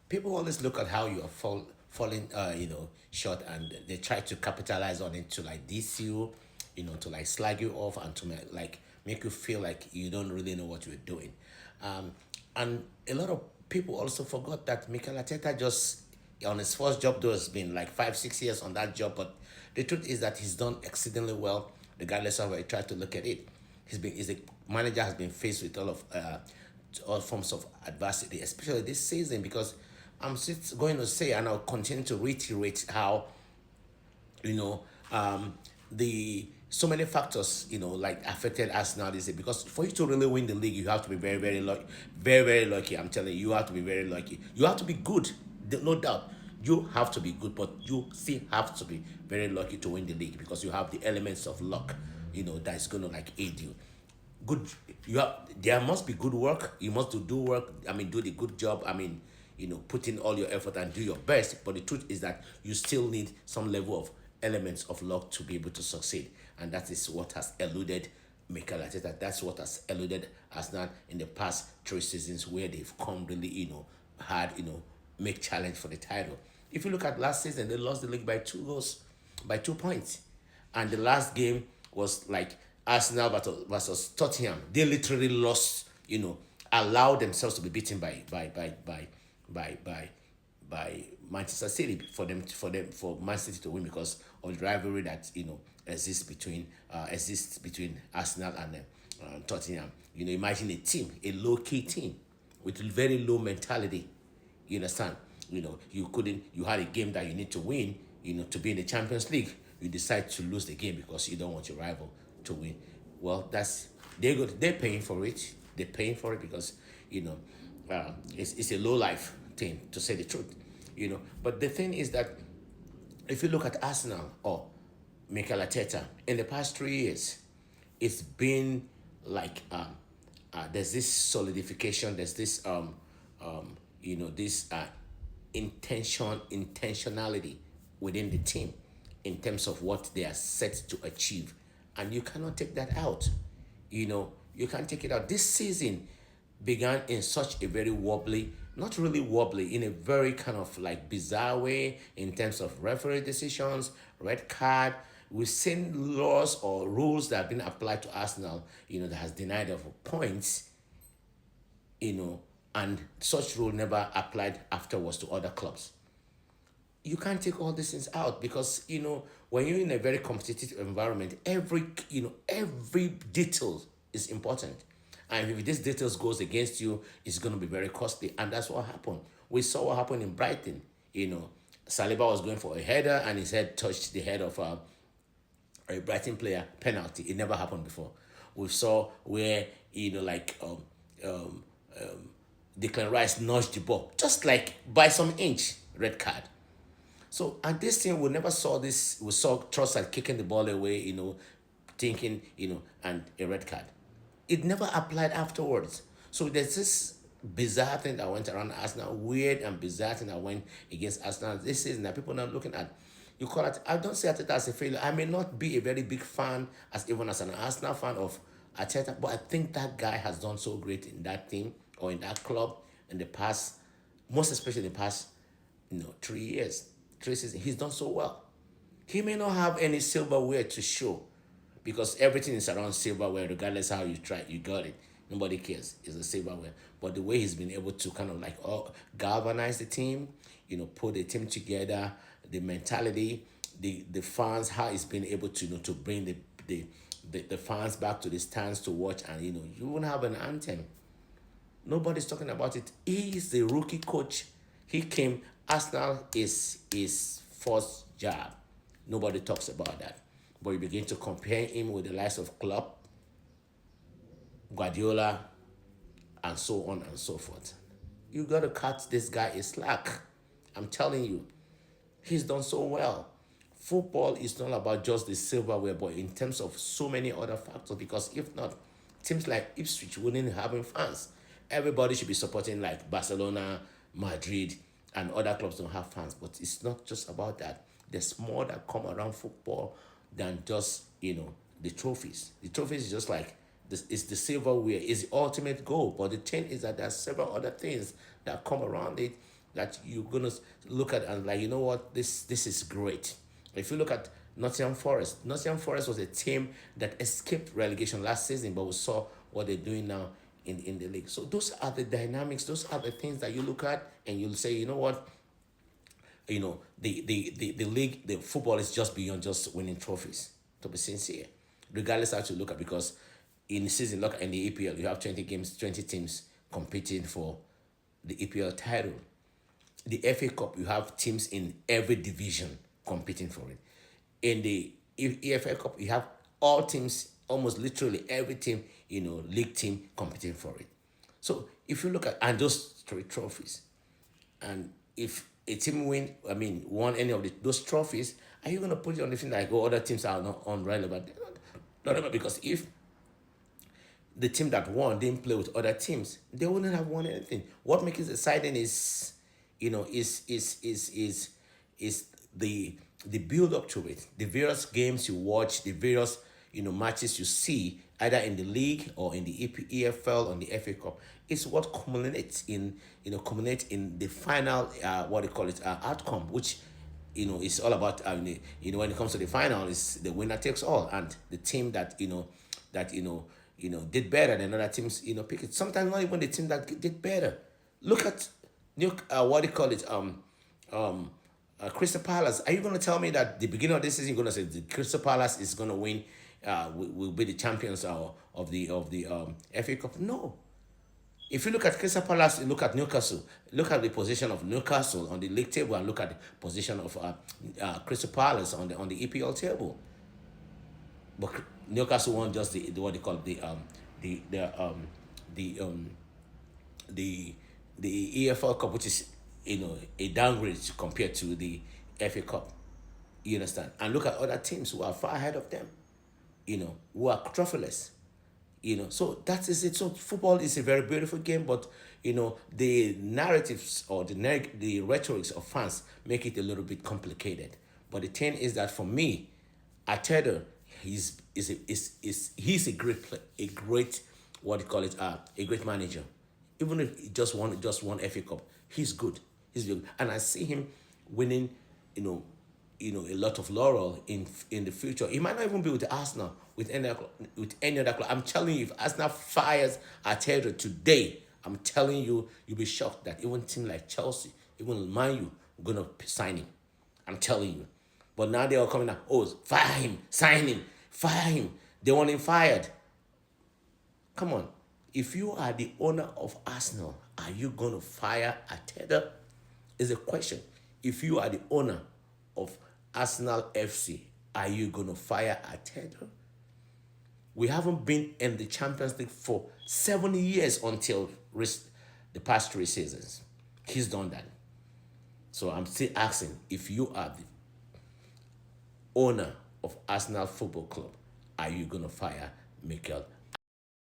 people always look at how you are falling, short, and they try to capitalize on it to like diss you, to like slag you off and to like make you feel like you don't really know what you're doing. Um, and a lot of people also forgot that Mikel Arteta just on his first job, though it's been like 5 6 years on that job, but the truth is that he's done exceedingly well, regardless of how you try to look at it. He's a manager has been faced with all forms of adversity, especially this season, because I'm just going to say, and I'll continue to reiterate how you know the so many factors like affected us now this year, because for you to really win the league you have to be very very lucky, very very lucky. I'm telling you, you have to be very lucky, you have to be good, no doubt. You have to be good, but you still have to be very lucky to win the league, because you have the elements of luck that's going to like aid you. Good, you have, there must be good work, you must do work, I mean do the good job, I mean put in all your effort and do your best, but the truth is that you still need some level of elements of luck to be able to succeed, and that is what has eluded Mikel Arteta. That's what has eluded Arsenal in the past 3 seasons, where they've come really hard, make challenge for the title. If you look at last season, they lost the league by 2 goals, by 2 points, and the last game was like Arsenal versus Tottenham. They literally lost, allowed themselves to be beaten by by Manchester City, for Man City to win, because of the rivalry that exists between Arsenal and Tottenham. Imagine a team, a low key team with very low mentality. You understand? You had a game that you need to win, to be in the Champions League. You decide to lose the game because you don't want your rival to win. Well, they're paying for it. They're paying for it because it's a low life thing, to say the truth. But the thing is that if you look at Arsenal or Mikel Arteta in the past 3 years, it's been like there's this solidification, there's this this intentionality within the team in terms of what they are set to achieve, and you cannot take that out. You can't take it out. This season began in such a very wobbly, not really wobbly, in a very kind of like bizarre way in terms of referee decisions, red card. We've seen laws or rules that have been applied to Arsenal, that has denied of points, and such rule never applied afterwards to other clubs. You can't take all these things out, because when you're in a very competitive environment, every detail is important, and if this details goes against you, it's going to be very costly, and that's what happened. We saw what happened in Brighton. Saliba was going for a header and his head touched the head of a Brighton player. Penalty. It never happened before. We saw where um, Declan Rice nudged the ball just like by some inch, red card. So, and this thing, we never saw this. We saw Trossard kicking the ball away, thinking, and a red card. It never applied afterwards. So there's this bizarre thing that went around Arsenal, weird and bizarre thing that went against Arsenal this season that people are not looking at. You call it, I don't see Arteta as a failure. I may not be a very big fan, even as an Arsenal fan of Arteta, but I think that guy has done so great in that team or in that club in the past, most especially in the past 3 years, 3 seasons. He's done so well. He may not have any silverware to show, because everything is around silverware, regardless how you try, you got it. Nobody cares. It's a silverware. But the way he's been able to kind of like galvanize the team, put the team together, the mentality, the fans, how he's been able to to bring the fans back to the stands to watch, and you won't have an anthem. Nobody's talking about it. He is the rookie coach. He came. Arsenal is his first job. Nobody talks about that. But you begin to compare him with the likes of Klopp, Guardiola, and so on and so forth. You got to cut this guy a slack. I'm telling you, he's done so well. Football is not about just the silverware, but in terms of so many other factors. Because if not, teams like Ipswich wouldn't have fans. Everybody should be supporting like Barcelona, Madrid, and other clubs don't have fans. But it's not just about that. There's more that come around football than just the trophies. The trophies is just like this, is the silverware, is the ultimate goal. But the thing is that there are several other things that come around it, that you're gonna look at and like, you know what, this is great. If you look at Nottingham Forest was a team that escaped relegation last season, but we saw what they're doing now in the league. So those are the dynamics, those are the things that you look at and you'll say, you know what, the league, the football is just beyond just winning trophies, to be sincere, regardless how to look at, because in the season, look in the EPL, you have 20 games, 20 teams competing for the EPL title. The FA Cup, you have teams in every division competing for it. In the EFL Cup, you have all teams, almost literally every team, league team competing for it. So if you look at and those three trophies, and if a team won any of those trophies, are you gonna put it on the thing like, oh, other teams are not unrelevant? Not relevant, because if the team that won didn't play with other teams, they wouldn't have won anything. What makes it exciting is, is the build up to it, the various games you watch, the various matches you see either in the league or in the EFL or in the FA Cup. It's what culminates in the final what do you call it outcome, which is all about when it comes to the final, is the winner takes all, and the team that did better than other teams pick it. Sometimes not even the team that did better. Look at new what do you call it Crystal Palace. Are you going to tell me that the beginning of this season you're going to say the Crystal Palace is going to win, will be the champions of the FA Cup? No. If you look at Crystal Palace, you look at Newcastle, look at the position of Newcastle on the league table, and look at the position of Crystal Palace on the EPL table. But Newcastle won just the what they call the the EFL Cup, which is a downgrade compared to the FA Cup. You understand? And look at other teams who are far ahead of them, who are trophyless. So that is it. So football is a very beautiful game, but the narratives or the rhetorics of fans make it a little bit complicated. But the thing is that for me, Arteta, he's a great what do you call it a great manager. Even if he just won FA Cup, he's good. He's good, and I see him winning, a lot of laurel in the future. He might not even be with Arsenal, with any other club. I'm telling you, if Arsenal fires Arteta today, I'm telling you, you'll be shocked that even team like Chelsea, even Man U, are gonna sign him. I'm telling you. But now they're all coming out, oh, fire him, sign him, fire him. They want him fired. Come on. If you are the owner of Arsenal, are you going to fire Arteta? Is a question. If you are the owner of Arsenal FC, are you going to fire Arteta? We haven't been in the Champions League for 7 years until the past 3 seasons. He's done that. So I'm still asking, if you are the owner of Arsenal Football Club, are you going to fire Mikel